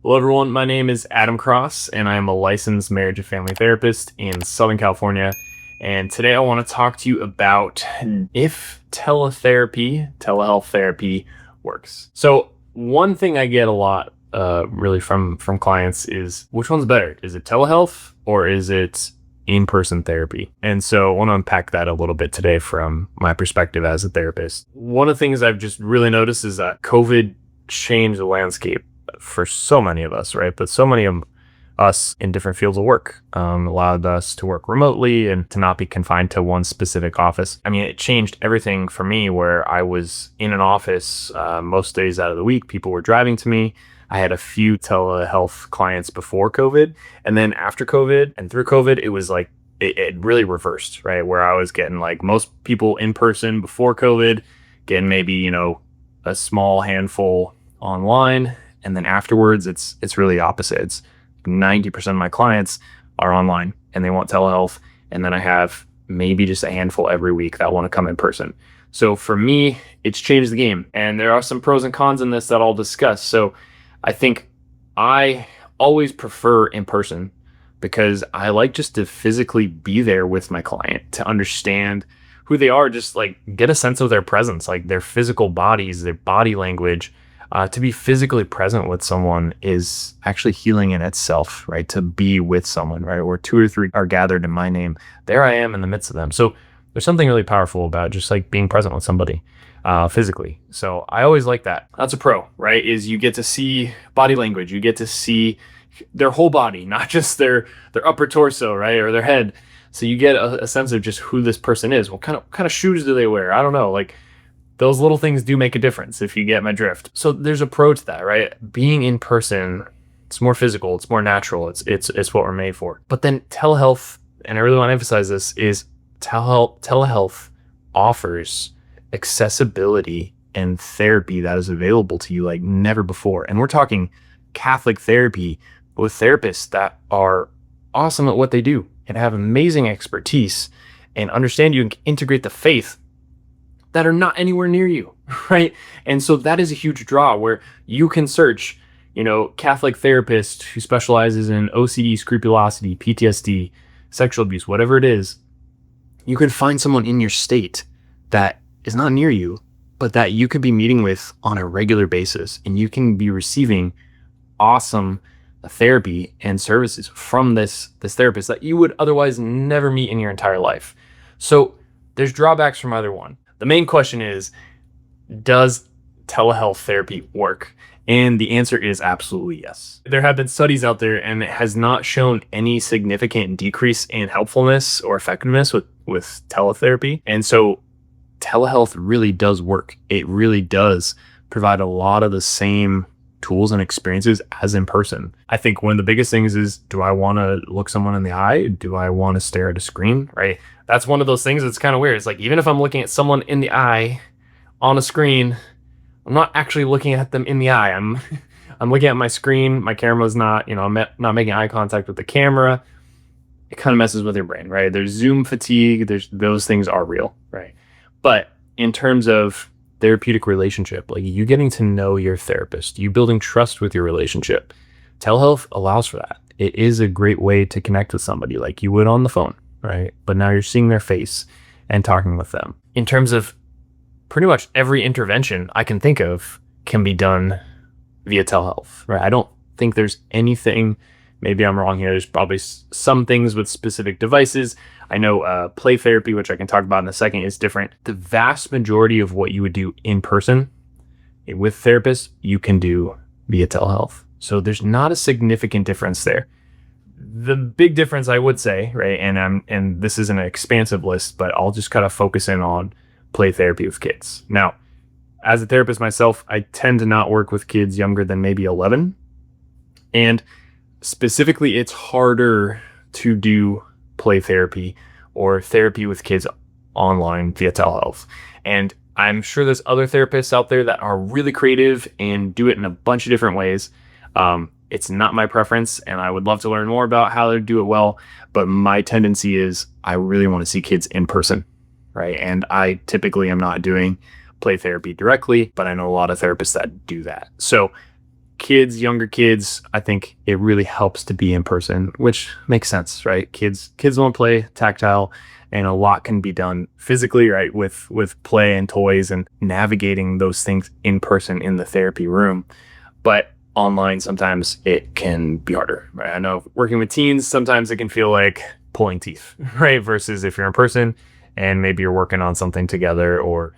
Hello, everyone. My name is Adam Cross, and I am a licensed marriage and family therapist in Southern California. And today I want to talk to you about if telehealth therapy works. So one thing I get a lot really from clients is which one's better? Is it telehealth or is it in-person therapy? And so I want to unpack that a little bit today from my perspective as a therapist. One of the things I've just really noticed is that COVID changed the landscape for so many of us, right? But so many of us in different fields of work allowed us to work remotely and to not be confined to one specific office. I mean, it changed everything for me where I was in an office most days out of the week. People were driving to me. I had a few telehealth clients before COVID, and then after COVID and through COVID, it was like it really reversed, right? Where I was getting like most people in person before COVID, getting maybe, a small handful online. And then afterwards, it's really opposite. It's 90% of my clients are online and they want telehealth. And then I have maybe just a handful every week that want to come in person. So for me, it's changed the game. And there are some pros and cons in this that I'll discuss. So I think I always prefer in person because I like just to physically be there with my client to understand who they are, just like get a sense of their presence, like their physical bodies, their body language. To be physically present with someone is actually healing in itself, right? To be with someone, right? Where two or three are gathered in my name, there I am in the midst of them. So there's something really powerful about just like being present with somebody physically. So I always like that. That's a pro, right? Is you get to see body language. You get to see their whole body, not just their upper torso, right? Or their head. So you get a sense of just who this person is. What kind of shoes do they wear? I don't know. Like, those little things do make a difference if you get my drift. So there's a pro to that, right? Being in person, it's more physical, it's more natural, it's what we're made for. But then telehealth, and I really want to emphasize this, is telehealth offers accessibility and therapy that is available to you like never before. And we're talking Catholic therapy with therapists that are awesome at what they do and have amazing expertise and understand you and integrate the faith that are not anywhere near you, right? And so that is a huge draw where you can search, Catholic therapist who specializes in OCD, scrupulosity, PTSD, sexual abuse, whatever it is. You can find someone in your state that is not near you, but that you could be meeting with on a regular basis, and you can be receiving awesome therapy and services from this therapist that you would otherwise never meet in your entire life. So there's drawbacks from either one. The main question is, does telehealth therapy work? And the answer is absolutely yes. There have been studies out there and it has not shown any significant decrease in helpfulness or effectiveness with teletherapy. And so telehealth really does work. It really does provide a lot of the same tools and experiences as in person. I think one of the biggest things is, do I want to look someone in the eye? Do I want to stare at a screen, right? That's one of those things that's kind of weird. It's like, even if I'm looking at someone in the eye on a screen, I'm not actually looking at them in the eye. I'm looking at my screen. My camera's not, I'm not making eye contact with the camera. It kind of messes with your brain, right? There's Zoom fatigue. Those things are real, right? But in terms of therapeutic relationship, like you getting to know your therapist, you building trust with your relationship, telehealth allows for that. It is a great way to connect with somebody like you would on the phone, right? But now you're seeing their face and talking with them. In terms of pretty much every intervention I can think of can be done via telehealth, right? I don't think there's anything, maybe I'm wrong here, there's probably some things with specific devices. I know play therapy, which I can talk about in a second, is different. The vast majority of what you would do in person with therapists, you can do via telehealth. So there's not a significant difference there. The big difference, I would say, right, and this is an expansive list, but I'll just kind of focus in on play therapy with kids. Now, as a therapist myself, I tend to not work with kids younger than maybe 11. And specifically, it's harder to do play therapy or therapy with kids online via telehealth. And I'm sure there's other therapists out there that are really creative and do it in a bunch of different ways. It's not my preference, and I would love to learn more about how to do it well. But my tendency is I really want to see kids in person, right? And I typically am not doing play therapy directly, but I know a lot of therapists that do that. So kids, younger kids, I think it really helps to be in person, which makes sense, right? Kids want to play tactile, and a lot can be done physically, right? With play and toys and navigating those things in person in the therapy room. But online, sometimes it can be harder, right? I know working with teens, sometimes it can feel like pulling teeth, right? Versus if you're in person and maybe you're working on something together, or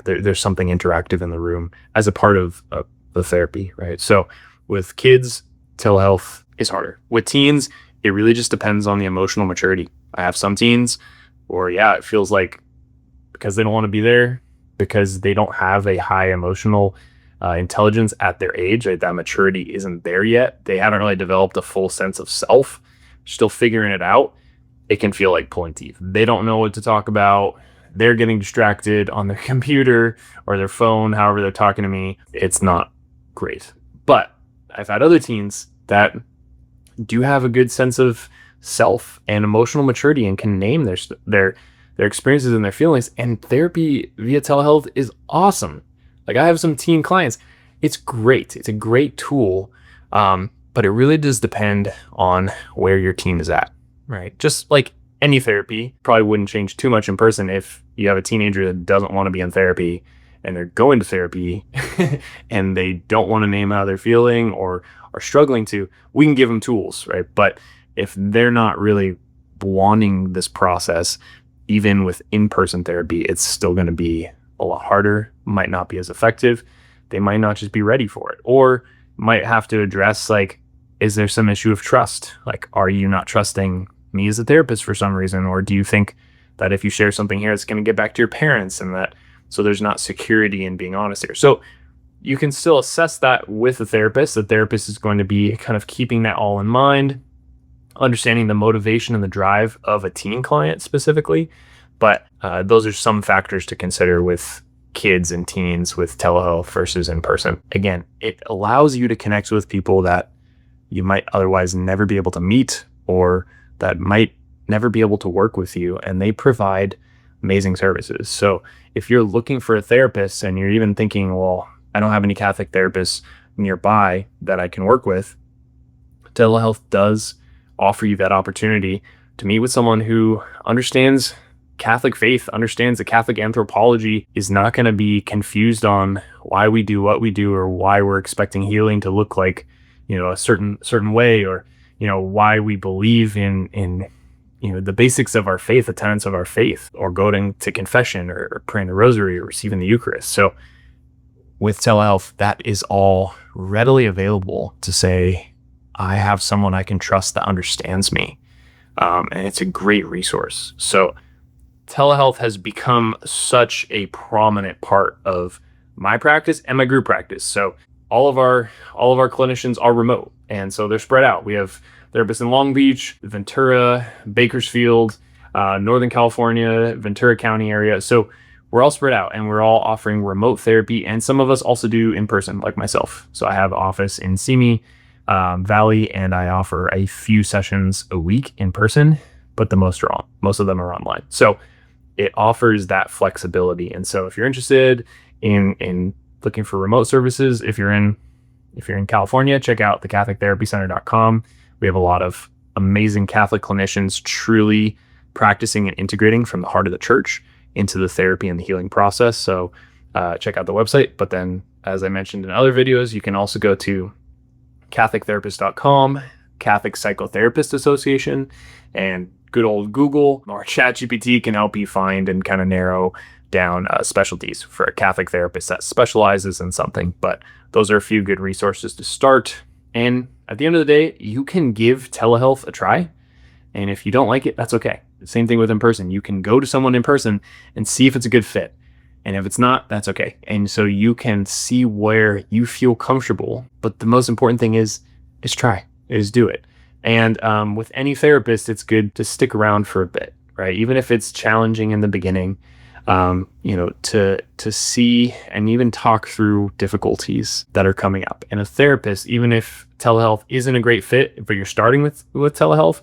there's something interactive in the room as a part of the therapy, right? So with kids, telehealth is harder. With teens, it really just depends on the emotional maturity. I have some teens, or it feels like because they don't want to be there, because they don't have a high emotional intelligence at their age, right? That maturity isn't there yet. They haven't really developed a full sense of self, still figuring it out. It can feel like pulling teeth. They don't know what to talk about. They're getting distracted on their computer or their phone, however they're talking to me. It's not great. But I've had other teens that do have a good sense of self and emotional maturity and can name their experiences and their feelings. And therapy via telehealth is awesome. Like, I have some teen clients. It's great. It's a great tool. But it really does depend on where your teen is at, right? Just like any therapy, probably wouldn't change too much in person. If you have a teenager that doesn't want to be in therapy and they're going to therapy and they don't want to name how they're feeling or are struggling to, we can give them tools, right? But if they're not really wanting this process, even with in-person therapy, it's still going to be a lot harder, might not be as effective. They might not just be ready for it, or might have to address, like, is there some issue of trust? Like, are you not trusting me as a therapist for some reason? Or do you think that if you share something here, it's going to get back to your parents, and that so there's not security in being honest here? So you can still assess that with a therapist. The therapist is going to be kind of keeping that all in mind, understanding the motivation and the drive of a teen client specifically. But those are some factors to consider with kids and teens with telehealth versus in person. Again, it allows you to connect with people that you might otherwise never be able to meet, or that might never be able to work with you, and they provide amazing services. So if you're looking for a therapist and you're even thinking, well, I don't have any Catholic therapists nearby that I can work with, telehealth does offer you that opportunity to meet with someone who understands Catholic faith, understands that Catholic anthropology, is not going to be confused on why we do what we do, or why we're expecting healing to look like, a certain way, or, why we believe in the basics of our faith, the tenets of our faith, or going to confession, or praying the rosary, or receiving the Eucharist. So with telehealth, that is all readily available to say, I have someone I can trust that understands me. And it's a great resource. So telehealth has become such a prominent part of my practice and my group practice. So all of our clinicians are remote, and so they're spread out. We have therapists in Long Beach, Ventura, Bakersfield, Northern California, Ventura County area. So we're all spread out, and we're all offering remote therapy. And some of us also do in person, like myself. So I have an office in Simi Valley, and I offer a few sessions a week in person, but most of them are online. So it offers that flexibility. And so if you're interested in looking for remote services, if you're in California, check out thecatholictherapycenter.com. We have a lot of amazing Catholic clinicians truly practicing and integrating from the heart of the church into the therapy and the healing process. So check out the website. But then, as I mentioned in other videos, you can also go to catholictherapist.com, Catholic Psychotherapist Association, and good old Google or ChatGPT can help you find and kind of narrow down specialties for a Catholic therapist that specializes in something. But those are a few good resources to start. And at the end of the day, you can give telehealth a try. And if you don't like it, that's okay. The same thing with in person. You can go to someone in person and see if it's a good fit. And if it's not, that's okay. And so you can see where you feel comfortable. But the most important thing is try, is do it. And with any therapist, it's good to stick around for a bit, right? Even if it's challenging in the beginning, to see and even talk through difficulties that are coming up. And a therapist, even if telehealth isn't a great fit, but you're starting with telehealth,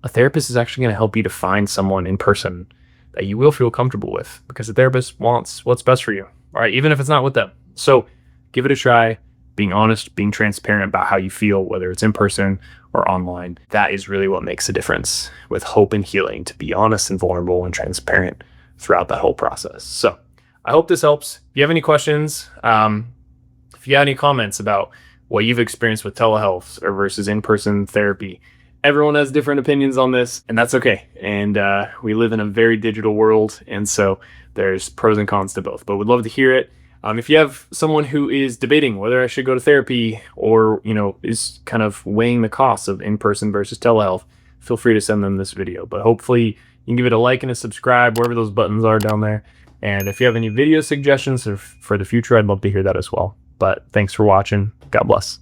a therapist is actually going to help you to find someone in person that you will feel comfortable with, because the therapist wants what's best for you, all right? Even if it's not with them. So give it a try. being honest, being transparent about how you feel, whether it's in person or online. That is really what makes a difference with hope and healing, to be honest and vulnerable and transparent throughout that whole process. So I hope this helps. If you have any questions, if you have any comments about what you've experienced with telehealth or versus in-person therapy, everyone has different opinions on this, and that's okay. And we live in a very digital world, and so there's pros and cons to both, but we'd love to hear it. If you have someone who is debating whether I should go to therapy or, is kind of weighing the costs of in-person versus telehealth, feel free to send them this video. But hopefully you can give it a like and a subscribe, wherever those buttons are down there. And if you have any video suggestions for the future, I'd love to hear that as well. But thanks for watching. God bless.